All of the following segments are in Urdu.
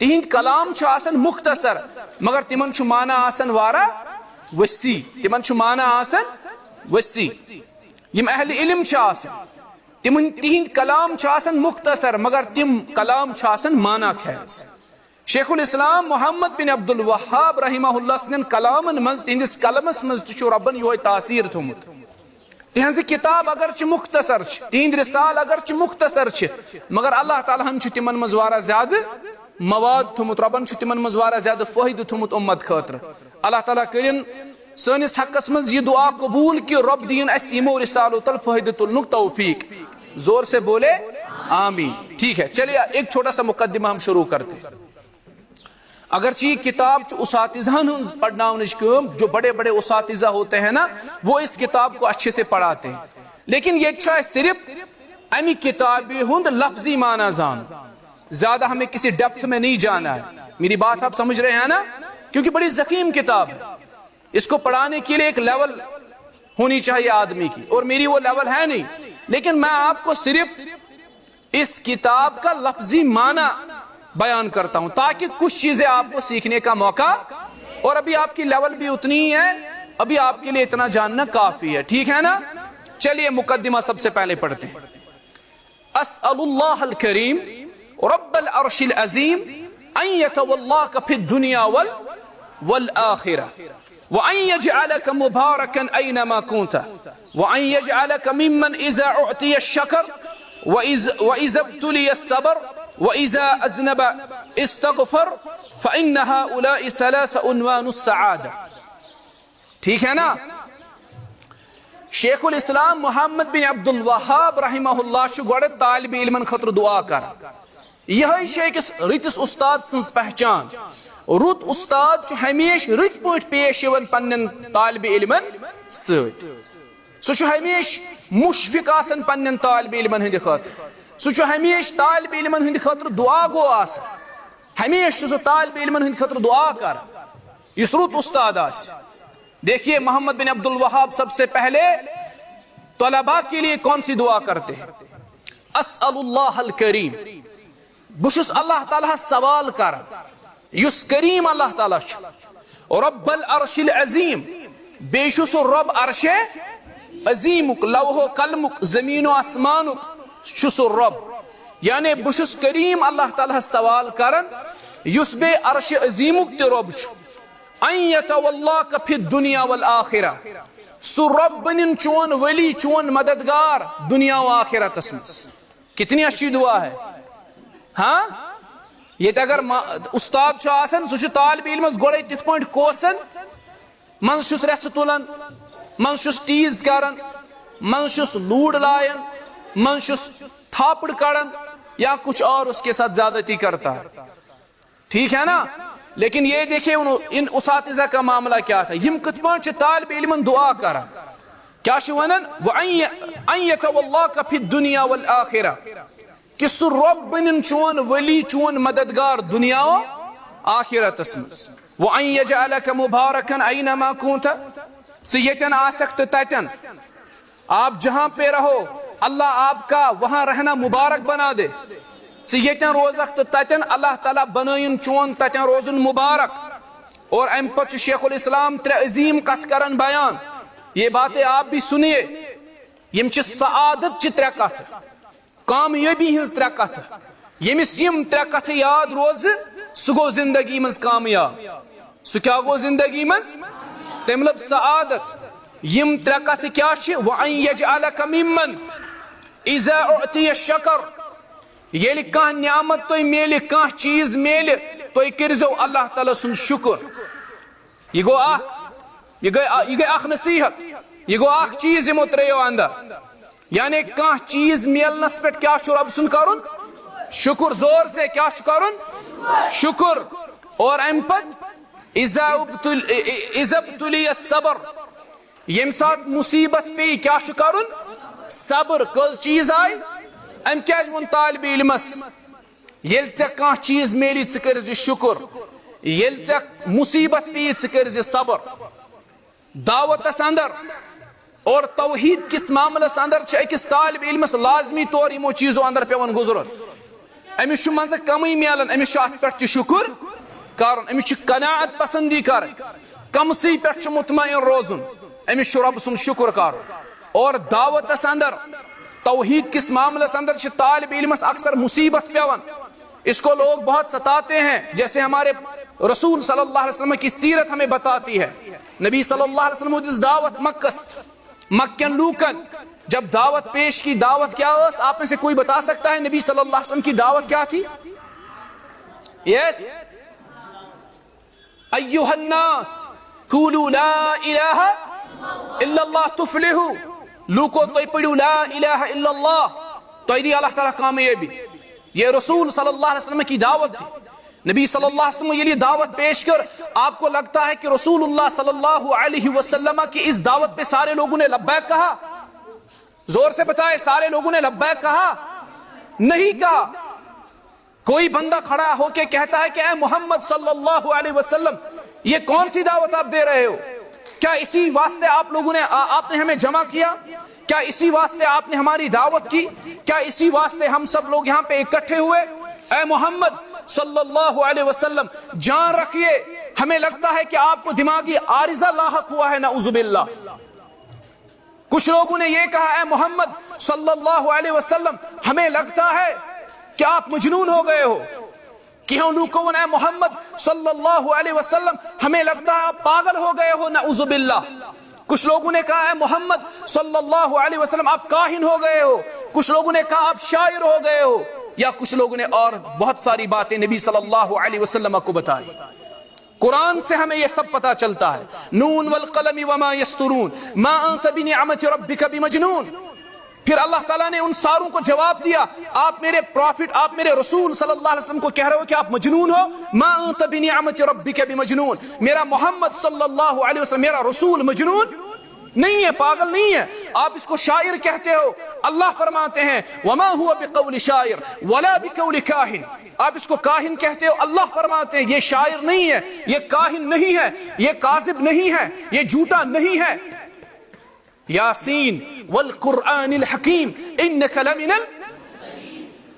تہند کلام چھ آسان مختصر مگر تمن چھ معنی آسان وارا وسیع، تمن چھ معنی آسان وسیع. یم اہل علم چھ آسان تہند کلام چھ آسان مختصر مگر تم کلام چھ آسان معنی خیز. شیخ الاسلام محمد بن عبد الوہاب رحمہ اللہ سن کلامن مز تہندس کلمس مز تہ ربن یہ تاثیر تھومت. تہذ کتاب اگرچہ مختصر تہند رسال اگرچہ مختصر مگر اللہ تعالیٰ ہن تمن مز واریاہ زیادہ مواد تھومت، ربن تمن مز واریاہ زیادہ فائدہ تھومت امت خاطر. اللہ تعالیٰ کرن سانس حقس مز یہ دعا قبول کہ رب دین اس یمو رسالو تل فائدہ تلنک توفیق. زور سے بولے آمین. ٹھیک ہے، چلیے ایک چھوٹا سا مقدمہ ہم شروع کرتے ہیں. اگرچہ یہ کتاب اساتذہن پڑھناونچ کام، جو بڑے بڑے اساتذہ ہوتے ہیں نا وہ اس کتاب کو اچھے سے پڑھاتے ہیں، لیکن یہ صرف امی کتابی ہند لفظی معنی زان، زیادہ ہمیں کسی ڈیپتھ میں نہیں جانا ہے. میری بات آپ سمجھ رہے ہیں نا؟ کیونکہ بڑی ضخیم کتاب ہے، اس کو پڑھانے کے لیے ایک لیول ہونی چاہیے آدمی کی، اور میری وہ لیول ہے نہیں. لیکن میں آپ کو صرف اس کتاب کا لفظی معنی بیان کرتا ہوں تاکہ کچھ چیزیں آپ کو سیکھنے کا موقع، اور ابھی آپ کی لیول بھی اتنی ہی ہے، ابھی آپ کے لیے اتنا جاننا کافی ہے. ٹھیک ہے نا؟ چلیے مقدمہ سب سے پہلے پڑھتے ہیں. اسأل اللہ الکریم رب العرش العظیم ان یتولاک فی الدنیا والآخرہ وان یجعلک مبارکا اینما کنت وان یجعلک ممن اذا اعطی الشکر واذا ابتلی الصبر وإذا أذنب استغفر فإن هؤلاء ثلاث عنوان السعادة. ٹھیک ہے نا؟ شیخ الاسلام محمد بن عبد الوہاب رحمہ اللہ چھ گوڑ طالب علمن خطر دعا کر. یہ شیخ رتس استاد سنس پہچان. رت استاد چھ ہمیش رت پوٹ پیش یوان پنن طالب علمن ست. سہ ہمیش مشفق آسن پنن طالب علمن ہند خاطر. سہ ہمیش طالب علمن ہند خاطر دعا گو آس. ہمیش سہ طالب علمن ہند خاطر دعا کر اس رت استاد آس. دیکھیے محمد بن عبد الوہاب سب سے پہلے طلباء کے لیے کون سی دعا کرتے ہیں؟ اسأل اللہ الکریم، بشس اللہ تعالیٰ سوال کر یس کریم اللہ تعالیٰ رب العرش العظیم، بیشس رب عرش عظیمک لوح قلمک زمین و آسمانک شس رب، یعنی بشس کریم اللہ تعالیٰ سوال کرن یس بے عرش عظیمک تی رب ان یتولاک فی الدنیا والآخرہ، سو رب بنن چون ولی چون مددگار دنیا و آخرت اسمس. کتنی اچھی دعا ہے. ہاں یہ اگر استاد چھ آسن سہ طالب علمس گوڑے تت پٲٹھۍ کوسن منز چھس رژھِ تلان، منز چھس ٹیز کران، منز چھس لوڑ لائن، منز چھس تھاپڑ کڑان یا کچھ اور اس کے ساتھ زیادتی کرتا ہے. ٹھیک ہے نا؟ لیکن یہ دیکھیں ان اساتذہ کا معاملہ کیا تھا. یم کت پٲٹھۍ چھ طالب علمن دعا کران، کیا چھ ونان وان یتولاک فی الدنیا والآخرہ، کہ سہ رب بنن چون ولی چون مددگار دنیا و آخرتس مز. وان یجعلک مبارکا اینما کنت، سہ یتن آسک تہ تتن، آپ جہاں پہ رہو اللہ آپ کا وہاں رہنا مبارک بنا دے. سہ یتن روزک تہ تتن اللہ تعالیٰ بنائن چون تتن روزن مبارک. اور ام پتہ شیخ الاسلام ترے عظیم کت کرن بیان. یہ باتیں آپ بھی سنیے. یم چھ سعادت چھ ترے کت، کامیابی ہنز ترے کت. یمس یم ترے کت یاد روز سہ گو زندگی مز کامیاب. سہ کیا گو زندگی مز؟ تم لب سعادت. یم ترے کت کیا چھ؟ وان یجعلک ممن اذا اعطی الشکر، یل کان نعمت تو میل کان چیز میل تو کرزو اللہ تعالی سن شکر. یہ گو اخ نصیحت، یہ گو اخ چیز یمو تریو اندر، یعنی کان چیز میلنس پہ کیا چھ رب سن کرن؟ شکر. زور سے کیا چھ کرن؟ شکر. اور ام پت اذا ابتلی الصبر، یم سات مصیبت پی کیا چھ کرن؟ صبر. کز چیز آئی؟ ام کیا ون طالب علمس یل ژے کان چیز میلی ژٕ کٔرزِ شکر، یل ژے مصیبت پی ژٕ کٔرزِ صبر. دعوتس اندر اور توحید کس معاملس اندر چھ اکس طالب علمس لازمی طور یمو چیزو اندر پیون گزرن. امس مز کمی ملان امس ات پہ شکر کرن امس قناعت پسندی کرن کمسی پہ مطمئن روزن امس رب سن شکر کرن اور دعوتس اندر توحید کس معاملس اندر طالب علمس اکثر مصیبت پیوان اس کو لوگ بہت ستاتے ہیں جیسے ہمارے رسول صلی اللہ علیہ وسلم کی سیرت ہمیں بتاتی ہے نبی صلی اللہ علیہ وسلم اس دعوت مکن لوکن جب دعوت پیش کی دعوت کیا اس آپ میں سے کوئی بتا سکتا ہے نبی صلی اللہ علیہ وسلم کی دعوت کیا تھی یس ایھا الناس قولوا لا الہ الا اللہ تفلحوا لوکو تو پڑھو لا الہ الا اللہ تو دی اللہ تعالیٰ کامیابی یہ رسول صلی اللہ علیہ وسلم کی دعوت تھی نبی صلی اللہ علیہ وسلم یہ دعوت پیش کر آپ کو لگتا ہے کہ رسول اللہ صلی اللہ علیہ وسلم کی اس دعوت پہ سارے لوگوں نے لبیک کہا زور سے بتائے سارے لوگوں نے لبیک کہا نہیں کہا کوئی بندہ کھڑا ہو کے کہتا ہے کہ اے محمد صلی اللہ علیہ وسلم یہ کون سی دعوت آپ دے رہے ہو کیا اسی واسطے آپ لوگوں نے آپ نے ہمیں جمع کیا کیا اسی واسطے آپ نے ہماری دعوت کی کیا اسی واسطے ہم سب لوگ یہاں پہ اکٹھے ہوئے اے محمد صلی اللہ علیہ وسلم جان رکھیے ہمیں لگتا ہے کہ آپ کو دماغی عارضہ لاحق ہوا ہے نعوذ باللہ کچھ لوگوں نے یہ کہا اے محمد صلی اللہ علیہ وسلم ہمیں لگتا ہے کہ آپ مجنون ہو گئے ہو کیوں لوگوں نے اے محمد صلی اللہ علیہ وسلم ہمیں لگتا ہے آپ پاگل ہو گئے ہو نعوذ باللہ کچھ لوگوں نے کہا اے محمد صلی اللہ علیہ وسلم آپ کاہن ہو گئے ہو کچھ لوگوں نے کہا آپ شاعر ہو گئے ہو یا کچھ لوگوں نے اور بہت ساری باتیں نبی صلی اللہ علیہ وسلم کو بتائی قرآن سے ہمیں یہ سب پتا چلتا ہے نون والقلم وما یسطرون ما انت بنعمت ربک بمجنون پھر اللہ تعالیٰ نے ان ساروں کو جواب دیا آپ میرے پروفٹ آپ میرے رسول صلی اللہ علیہ وسلم کو کہہ رہے ہو کہ آپ مجنون ہو ما انت بنعمت ربک بمجنون میرا محمد صلی اللہ علیہ وسلم میرا رسول مجنون نہیں ہے پاگل نہیں ہے آپ اس کو شاعر کہتے ہو اللہ فرماتے ہیں وما هو بقول شاعر ولا بقول کاہن آپ اس کو کاہن کہتے ہو اللہ فرماتے ہیں یہ شاعر نہیں ہے یہ کاہن نہیں ہے یہ کاذب نہیں ہے یہ جھوٹا نہیں ہے یاسین والقرآن الحکیم انک لمن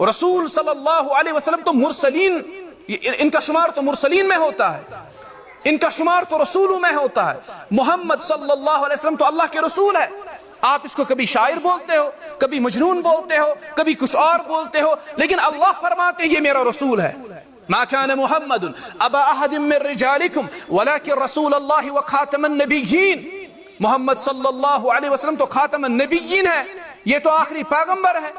رسول صلی اللہ علیہ وسلم تو مرسلین ان کا شمار تو مرسلین میں ہوتا ہے ان کا شمار تو رسولوں میں ہوتا ہے محمد صلی اللہ علیہ وسلم تو اللہ کے رسول ہے آپ اس کو کبھی شاعر بولتے ہو کبھی مجنون بولتے ہو کبھی کچھ اور بولتے ہو لیکن اللہ فرماتے ہیں یہ میرا رسول ہے ما كان محمد ابا احد من رجالكم ولكن رسول الله وخاتم النبيين محمد صلی اللہ علیہ وسلم تو خاتم النبیین ہے یہ تو آخری پیغمبر ہے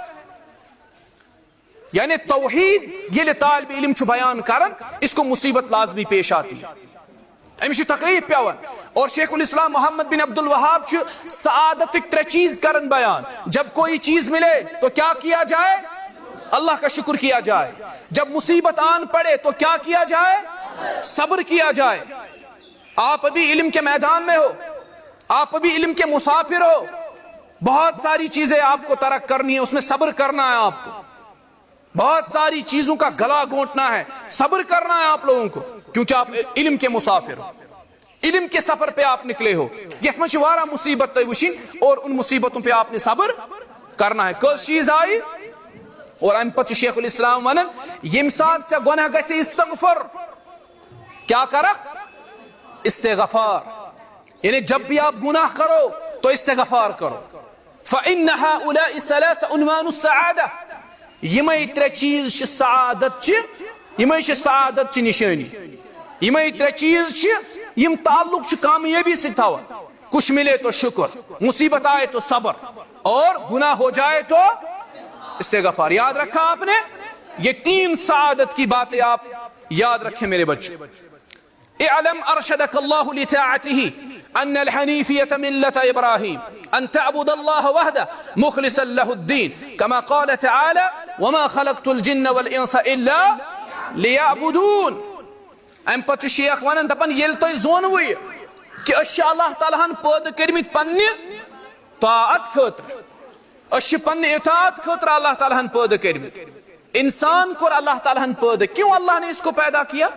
یعنی توحید یہ طالب علم چھ بیان کرن اس کو مصیبت لازمی پیش آتی ہے امشی تقریب پیون اور شیخ الاسلام محمد بن عبد الوہاب چھ سعادت ترے چیز کرن بیان جب کوئی چیز ملے تو کیا کیا جائے اللہ کا شکر کیا جائے جب مصیبت آن پڑے تو کیا کیا جائے صبر کیا جائے آپ ابھی علم کے میدان میں ہو آپ ابھی علم کے مسافر ہو بہت ساری چیزیں آپ کو ترک کرنی ہے اس میں صبر کرنا ہے آپ کو بہت ساری چیزوں کا گلا گھونٹنا ہے صبر کرنا ہے آپ لوگوں کو کیونکہ آپ علم کے مسافر ہو علم کے سفر پہ آپ نکلے ہو یہ مشوارہ مصیبت وشین اور ان مصیبتوں پہ آپ نے صبر کرنا ہے کس چیز آئی اور ام پتہ شیخ الاسلام ونن یم سات سے گناہ گژھِ استغفر کیا کرک استغفار یعنی جب بھی آپ گناہ کرو تو استغفار کرو فإن هؤلاء ثلاث عنوان السعادة یمے ترے چیز چھ سعادت چھ یمے چھ سعادت چھ نشانی یمے ترے چیز چھ یم تعلق چھ کامیابی سے تھاون کچھ ملے تو شکر مصیبت آئے تو صبر اور گناہ ہو جائے تو استغفار یاد رکھا آپ نے یہ تین سعادت کی باتیں آپ یاد رکھیں میرے بچوں اعلم ارشدك الله لطاعته أن الحنيفية ملة إبراهيم أن تعبد الله وحده مخلصا له الدين كما قال تعالى وما خلقت الجن والإنس إلا ليعبدون أم پتہ شیخ ونن دپن یل تو زونوی کہ اش اللہ تعالیٰ ہن پود کرمت پنہ طاعت خاطر اش پنہ اطاعت خاطر اللہ تعالیٰ ہن پود کرمت انسان کو اللہ تعالیٰ ہن پود کیوں اللہ نے اس کو پیدا کیا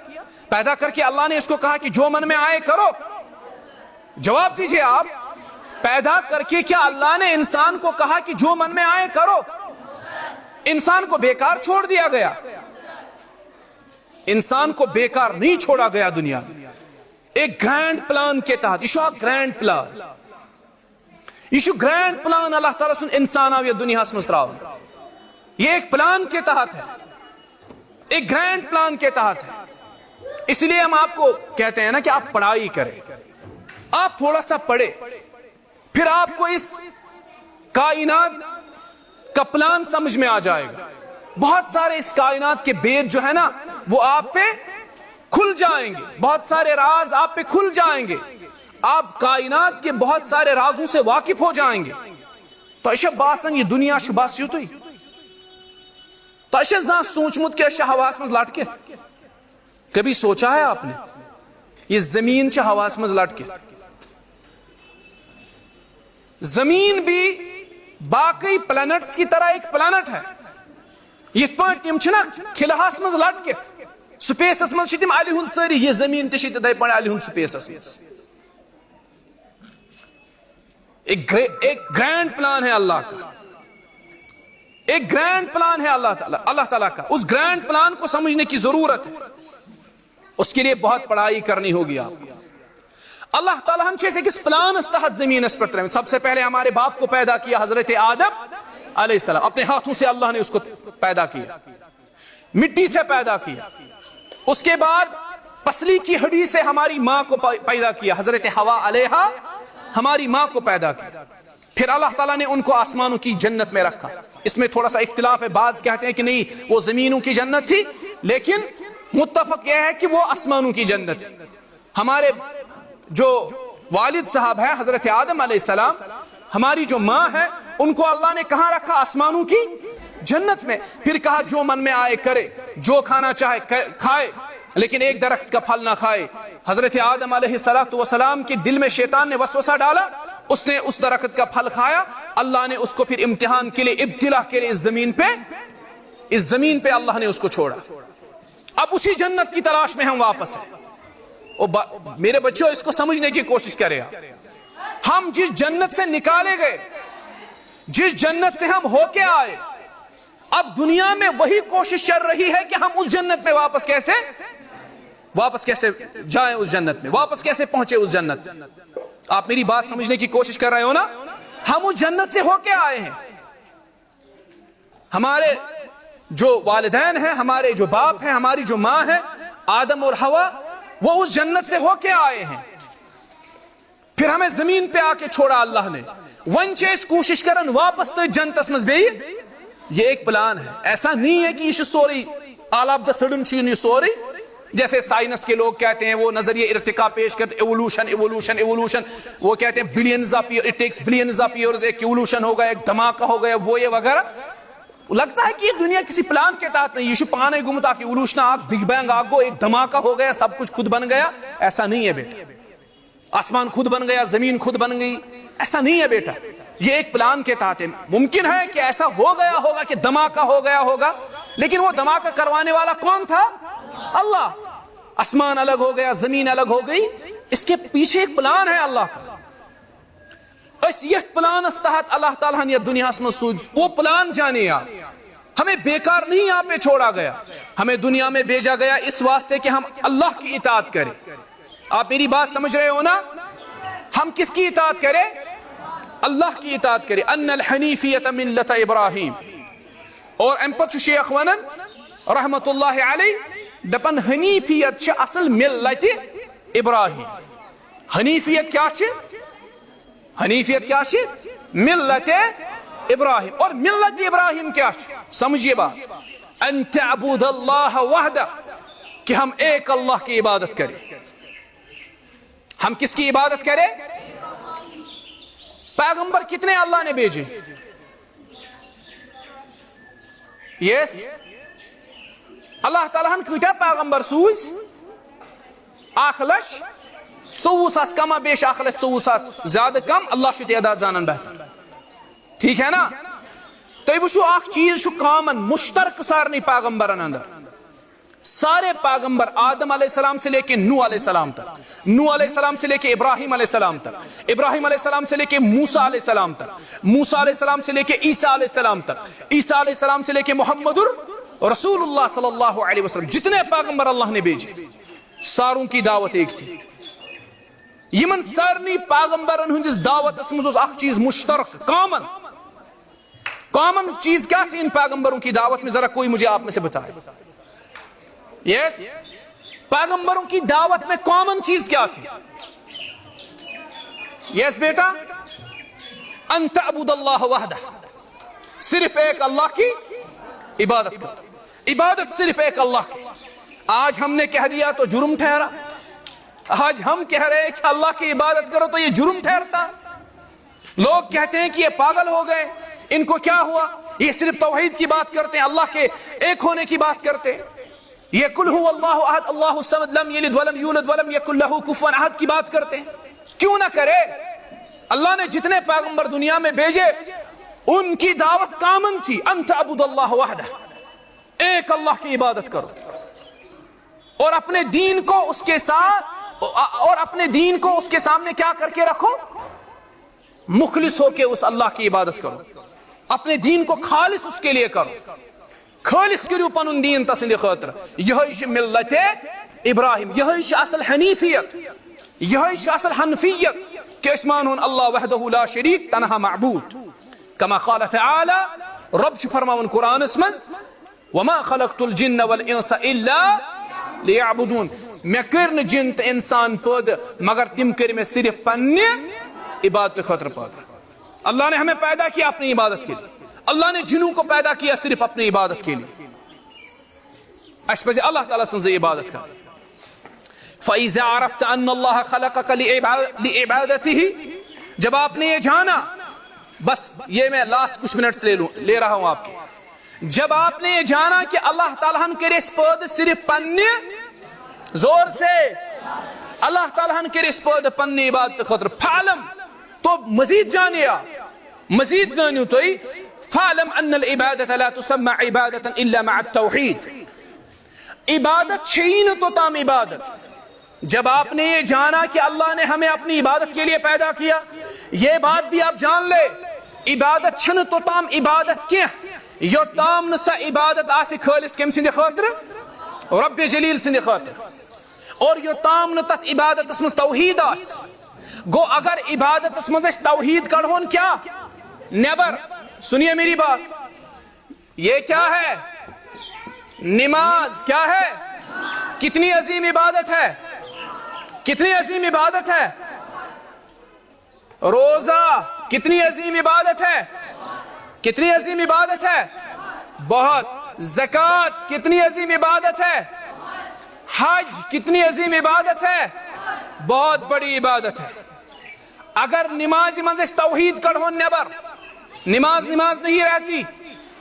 پیدا کر کے اللہ نے اس کو کہا کہ جو من میں آئے کرو جواب دیجئے آپ پیدا کر کے کیا اللہ نے انسان کو کہا کہ جو من میں آئے کرو انسان کو بیکار چھوڑ دیا گیا انسان کو بیکار نہیں چھوڑا گیا دنیا میں. ایک گرینڈ پلان کے تحت, یہ گرینڈ پلان, یہ گرینڈ پلان اللہ تعالیٰ سن انسان آو یہ دنیا مز تراون. یہ ایک پلان کے تحت ہے, ایک گرینڈ پلان کے تحت ہے. اس لیے ہم آپ کو کہتے ہیں نا کہ آپ پڑھائی کریں, آپ تھوڑا سا پڑھیں, پھر آپ کو اس کائنات کا پلان سمجھ میں آ جائے گا. بہت سارے اس کائنات کے بید جو ہے نا وہ آپ پہ کھل جائیں گے, بہت سارے راز آپ پہ کھل جائیں گے, آپ کائنات کے بہت سارے رازوں سے واقف ہو جائیں گے. تو ایسا باسن یہ دنیا بس یوتھے تو ایسا زان سوچمت کہ ایسا ہواس مز لٹکت, کبھی سوچا ہے آپ نے یہ زمین چھ ہواس مز لٹکت؟ زمین بھی باقی پلانٹس کی طرح ایک پلانٹ ہے. یہ پانچ تم چھنا کھلہاس مز لٹکت, سپیسس مز تم علی ہند ساری, یہ زمین تہ تتھے پٲٹھۍ علی ہند سپیسس مز. ایک گرینڈ پلان ہے اللہ کا, ایک گرینڈ پلان ہے اللہ تعالیٰ کا. اس گرینڈ پلان کو سمجھنے کی ضرورت ہے, اس کے لیے بہت پڑھائی کرنی ہوگی آپ کو. اللہ تعالیٰ ہم جیسے کس پلان اس تحت زمین اس پر, سب سے پہلے ہمارے باپ کو پیدا کیا حضرت آدم علیہ السلام, اپنے ہاتھوں سے اللہ نے اس کو پیدا کیا, مٹی سے پیدا کیا. اس کے بعد پسلی کی ہڈی سے ہماری ماں کو پیدا کیا, حضرت حوا علیہا ہماری ماں کو پیدا کیا. پھر اللہ تعالیٰ نے ان کو آسمانوں کی جنت میں رکھا. اس میں تھوڑا سا اختلاف ہے, بعض کہتے ہیں کہ نہیں وہ زمینوں کی جنت تھی, لیکن متفق یہ ہے کہ وہ آسمانوں کی جنت تھی. ہمارے جو والد صاحب ہے حضرت آدم علیہ السلام, ہماری جو ماں ہے, ان کو اللہ نے کہاں رکھا؟ آسمانوں کی جنت میں. پھر کہا جو من میں آئے کرے, جو کھانا چاہے کھائے, لیکن ایک درخت کا پھل نہ کھائے. حضرت آدم علیہ السلام کے دل میں شیطان نے وسوسہ ڈالا, اس نے اس درخت کا پھل کھایا. اللہ نے اس کو پھر امتحان کے لیے, ابتلا کے لیے اس زمین پہ اللہ نے اس کو چھوڑا. اب اسی جنت کی تلاش میں ہم واپس ہیں. میرے بچوں اس کو سمجھنے کی کوشش کرے, ہم جس جنت سے نکالے گئے, جس جنت سے ہم ہو کے آئے, اب دنیا میں وہی کوشش چل رہی ہے کہ ہم اس جنت میں واپس کیسے جائیں, اس جنت میں واپس کیسے پہنچے اس جنت. آپ میری بات سمجھنے کی کوشش کر رہے ہو نا؟ ہم اس جنت سے ہو کے آئے ہیں. ہمارے جو والدین ہیں, ہمارے جو باپ ہیں, ہماری جو ماں ہے آدم اور حوا, وہ اس جنت سے ہو کے آئے ہیں. پھر ہمیں زمین پہ آ کے چھوڑا اللہ نے. ون چیز کوشش کرن واپس تو جنتس مز بی, یہ ایک پلان ہے. ایسا نہیں ہے کہ یہ sorry all of the sudden chain, یہ سوری جیسے سائنس کے لوگ کہتے ہیں, وہ نظریہ ارتقا پیش کرتے, ایوولوشن, وہ کہتے ہیں billions of year, it takes billions of years, ایک ایوولوشن ہو گیا, ایک دھماکہ ہو گیا, وہ یہ وغیرہ. لگتا ہے کہ یہ دنیا کسی پلان کے تحت نہیں, یہ پانے گمتا کہ ایوولوشن آگ, بگ بینگ آگ گو, ایک دھماکہ ہو گیا, سب کچھ خود بن گیا. ایسا نہیں ہے بیٹا. آسمان خود بن گیا, زمین خود بن گئی, ایسا نہیں ہے بیٹا. یہ ایک پلان کے تحت ہے. ممکن ہے کہ ایسا ہو گیا ہوگا کہ دھماکہ ہو گیا ہوگا, لیکن وہ دھماکہ کروانے والا کون تھا؟ اللہ. آسمان الگ ہو گیا, زمین الگ ہو گئی, اس کے پیچھے ایک پلان ہے اللہ کا. اس یہ پلان اس تحت اللہ تعالیٰ نے دنیا میں سوچ, وہ پلان جانے. آپ ہمیں بیکار نہیں یہاں پہ چھوڑا گیا, ہمیں دنیا میں بھیجا گیا اس واسطے کہ ہم اللہ کی اطاعت کریں. آپ میری بات سمجھ رہے ہو نا؟ ہم کس کی اطاعت کریں؟ اللہ کی اطاعت کریں. ان الحنیفیت ملت ابراہیم. اور امپت شیخ ونن رحمت اللہ علیہ دپن حنیفیت چھ اصل ملت ابراہیم. حنیفیت کیا چھ؟ حنیفیت کیا چھ؟ ملت ابراہیم. اور ملت ابراہیم کیا چھ؟ سمجھئے بات, ان تعبد اللہ وحدہ, کہ ہم ایک اللہ کی عبادت کریں. ہم کس کی عبادت کریں؟ پیغمبر کتنے اللہ نے بھیجے؟ یس, اللہ تعالیٰ ہن کتیا پیغمبر سوز؟ 1,24,000 کم بیش, 1,24,000 زیادہ کم, اللہ شو تعداد زانن بہتر. ٹھیک ہے نا؟ تو یہ وچھو اخ چیز شو کامن مشترک سارنی پیغمبرن اندر. سارے پیغمبر آدم علیہ السلام سے لے کے نوح علیہ السلام تک, نوح علیہ السلام سے لے کے ابراہیم علیہ السلام تک, ابراہیم علیہ السلام سے لے کے موسیٰ علیہ السلام تک, موسیٰ علیہ السلام سے لے کے عیسیٰ علیہ السلام تک, عیسیٰ علیہ السلام سے لے کے محمد رسول اللہ صلی اللہ علیہ وسلم جتنے پیغمبر اللہ نے بھیجے ساروں کی دعوت ایک تھی. یمن سارنی پیغمبرن ہندس دعوت مز اخ چیز مشترک کامن چیز کیا تھی ان پیغمبروں کی دعوت میں؟ ذرا کوئی مجھے آپ میں سے بتائے. یس پیغمبروں کی دعوت میں کامن چیز کیا تھی؟ یس بیٹا، ان تعبد اللہ وحدہ، صرف ایک اللہ کی عبادت کر. عبادت صرف ایک اللہ کی. آج ہم نے کہہ دیا تو جرم ٹھہرا. آج ہم کہہ رہے ہیں کہ اللہ کی عبادت کرو تو یہ جرم ٹھہرتا. لوگ کہتے ہیں کہ یہ پاگل ہو گئے، ان کو کیا ہوا، یہ صرف توحید کی بات کرتے ہیں، اللہ کے ایک ہونے کی بات کرتے ہیں. یہ قل هو اللہ احد اللہ الصمد لم یلد ولم یولد ولم یکن لہ کفوا احد کی بات کرتے ہیں. کیوں نہ کرے؟ اللہ نے جتنے پیغمبر دنیا میں بھیجے ان کی دعوت کامن تھی، ان تعبد اللہ وحدہ، ایک اللہ کی عبادت کرو اور اپنے دین کو اس کے ساتھ اور اپنے دین کو اس کے سامنے کیا کر کے رکھو؟ مخلص ہو کے اس اللہ کی عبادت کرو. اپنے دین کو خالص اس کے لیے کرو. خالص کرو پنن دین تسند خاطر. یہ ملت ابراہیم، یہ اصل حنیفیت، یہ اصل حنفیت کہ اس مانون اللہ وحدہ لا شریک تنہا معبود. کما قال تعالی، رب چھ فرماون قرآن اسمز وما خلقت الجن والانس الا لیعبدون. میں کرن جن تو انسان پید مگر تم کر میں صرف پنہ عبادت خاطر پیدا. اللہ نے ہمیں پیدا کیا اپنی عبادت کے لیے. اللہ نے جنوں کو پیدا کیا صرف اپنی عبادت کے لیے. اس پہ اللہ تعالیٰ سے عبادت کر. فَإِذَا عَرَفْتَ أَنَّ اللَّهَ خَلَقَكَ لِعِبَادَتِهِ، جب آپ نے یہ جانا، بس یہ میں لاسٹ کچھ منٹس لے رہا ہوں آپ کے. جب آپ نے یہ جانا کہ اللہ تعالیٰ ہم کرے اس پود صرف پنہ، زور سے اللہ تعالیٰ ہم کرے اس پود پنہ عبادت خاطر، فعلم تو مزید جانیا، مزید جانیو تو فعلم ان العبادة لا تسمى عبادة الا مع التوحید. عبادت چھین تو تام عبادت. جب آپ نے یہ جانا کہ اللہ نے ہمیں اپنی عبادت کے لیے پیدا کیا، یہ بات بھی آپ جان لے، عبادت چھن تو تام عبادت کیا یہ تام نسا عبادت آسی خالص کم سندھ خاطر، رب جلیل سندھ خاطر، اور یہ تام نتت عبادت اسم توحید آس. گو اگر عبادت اسم توحید کڑھون کیا نیبر، سنیے میری بات، یہ کیا ہے؟ نماز کیا ہے؟ کتنی عظیم عبادت ہے، کتنی عظیم عبادت ہے. روزہ کتنی عظیم عبادت ہے، کتنی عظیم عبادت ہے، بہت. زکوٰۃ کتنی عظیم عبادت ہے، حج کتنی عظیم عبادت ہے، بہت بڑی عبادت ہے. اگر نماز منز توحید کڑھون نیبر، نماز نہیں رہتی.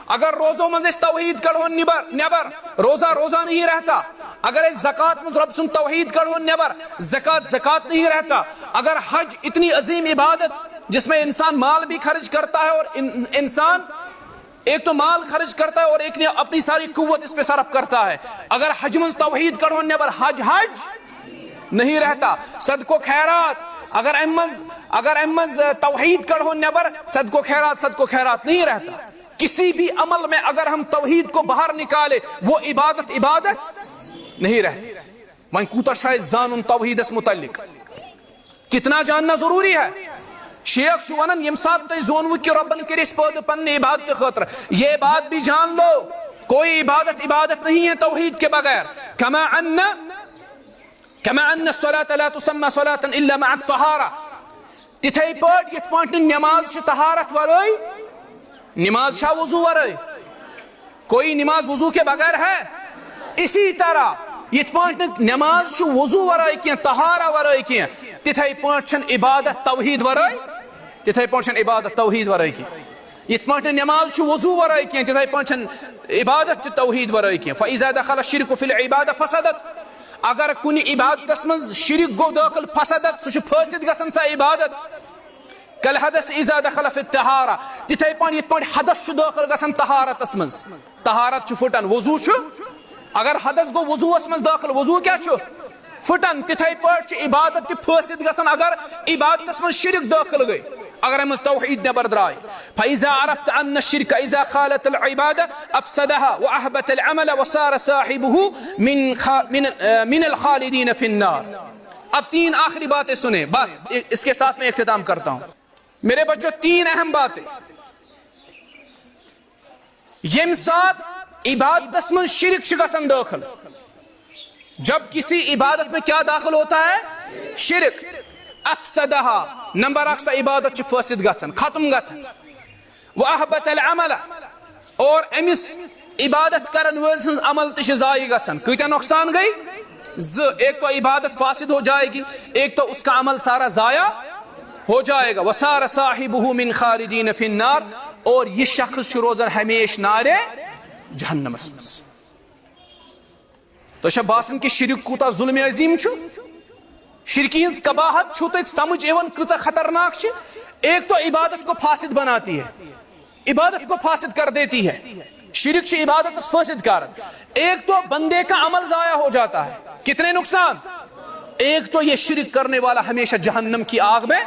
اگر روزوں منز توحید کڑھون نیبر، روزہ نہیں رہتا. اگر زکوٰۃ میں رب سن توحید کڑھون نیبر، زکوٰۃ نہیں رہتا. اگر حج اتنی عظیم عبادت جس میں انسان مال بھی خرچ کرتا ہے، اور انسان ایک تو مال خرچ کرتا ہے اور ایک نے اپنی ساری قوت اس پہ صرف کرتا ہے. اگر حج منز توحید کڑھون نیبر، حج نہیں رہتا. صدق و خیرات اگر امز توحید کڑھون نیبر، صدق و خیرات نہیں رہتا. کسی بھی عمل میں اگر ہم توحید کو باہر نکالے وہ عبادت نہیں رہتی. وہیں کوتا شاید زانن توحید اس متعلق کتنا جاننا ضروری ہے. شیخ شوانن یم ساتھ تے زونو کی ربن کریس پود پن عبادت خاطر، یہ بات بھی جان لو کوئی عبادت نہیں ہے توحید کے بغیر. کما ان الصلاة لا تسمى صلاة الا مع الطهارة. تتھے پٹ یت پٹ نماز چھ طہارت ورائے، نماز چھ وضو ورائے. کوئی نماز وضو کے بغیر ہے؟ اسی طرح یت پٹ نماز چھ وضو ورائے کی، طہارہ ورائے کی، تتھے پٹ چھ عبادت توحید ورائے، تتھے پٹ چھ عبادت توحید ورائے کی. یت پٹ نماز چھ وضو ورائے کی، تتھے پٹ چھ عبادت توحید ورائے کی. فاذا دخل الشرك في العبادة فسدت. اگر کنی عبادت من شرک گو داخل فسدت، سو فاسد گسن سا عبادت. کل حدث اذا دخل في الطهارة. تتھے پان یت پان حدث چھ داخل گسن طہارت من، طہارت چھ فٹن. وضو چھ اگر حدث گو وضو من داخل، وضو کیا چھ فٹن. تتھے پان چھ عبادت تی فاسد گسن اگر عبادت من شرک داخل گئی. اگر ہم توحید نبر درائے. فَإِذَا عَرَفْتَ أَنَّ الشِّرْكَ إِذَا خَالَتَ الْعِبَادَةَ أَفْسَدَهَا وَأَحْبَتَ الْعَمَلَ وَصَارَ صَاحِبُهُ مِنَ الْخَالِدِينَ فِي النَّارِ. اب 3 آخری باتیں سنیں, بس اس کے ساتھ میں اختتام کرتا ہوں. میرے بچوں 3 اہم باتیں یم ساتھ عبادت من شرک شکسن داخل. جب کسی عبادت میں کیا داخل ہوتا ہے؟ شرک. افسدها نمبر 1 سا عبادت چھ فاسد گژھن, ختم گژھن. واحبت العمل اور امس عبادت کرن وول سنز عمل تہ ضائع گژھن. کتنا نقصان گئی؟ ایک تو عبادت فاسد ہو جائے گی, ایک تو اس کا عمل سارا ضائع ہو جائے گا. وصار صاحبہ من خالدین فی النار, اور یہ شخص روزر ہمیش نارے جہنم مس. تو شب باسن کہ شرک کوتا ظلم عظیم چھو, شرکی ہنز قباحت چھو تو سمجھ ایون کتا خطرناک چھ. ایک تو عبادت کو فاسد بناتی ہے, عبادت کو فاسد کر دیتی ہے. شرک چھ عبادت اس فاسد کر. ایک تو بندے کا عمل ضائع ہو جاتا ہے. کتنے نقصان؟ ایک تو یہ شرک کرنے والا ہمیشہ جہنم کی آگ میں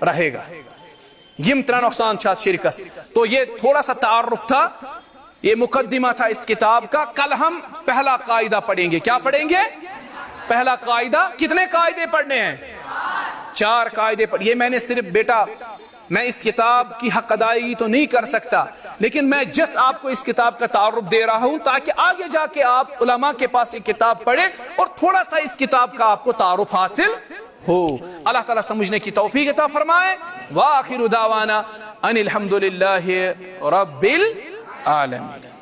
رہے گا. یم 3 نقصان چھات شرکس. تو یہ تھوڑا سا تعارف تھا, یہ مقدمہ تھا اس کتاب کا. کل ہم پہلا قاعدہ پڑھیں گے. کیا پڑھیں گے؟ پہلا قاعدہ. کتنے قاعدے پڑھنے ہیں؟ 4 قاعدے پڑھ. یہ میں نے صرف بیٹا, میں اس کتاب کی حق ادائیگی تو نہیں کر سکتا, لیکن میں جس آپ کو اس کتاب کا تعارف دے رہا ہوں تاکہ آگے جا کے آپ علماء کے پاس یہ کتاب پڑھیں اور تھوڑا سا اس کتاب کا آپ کو تعارف حاصل ہو. اللہ تعالیٰ سمجھنے کی توفیق عطا فرمائے. وآخر دعوانا ان الحمد للہ رب العالمین.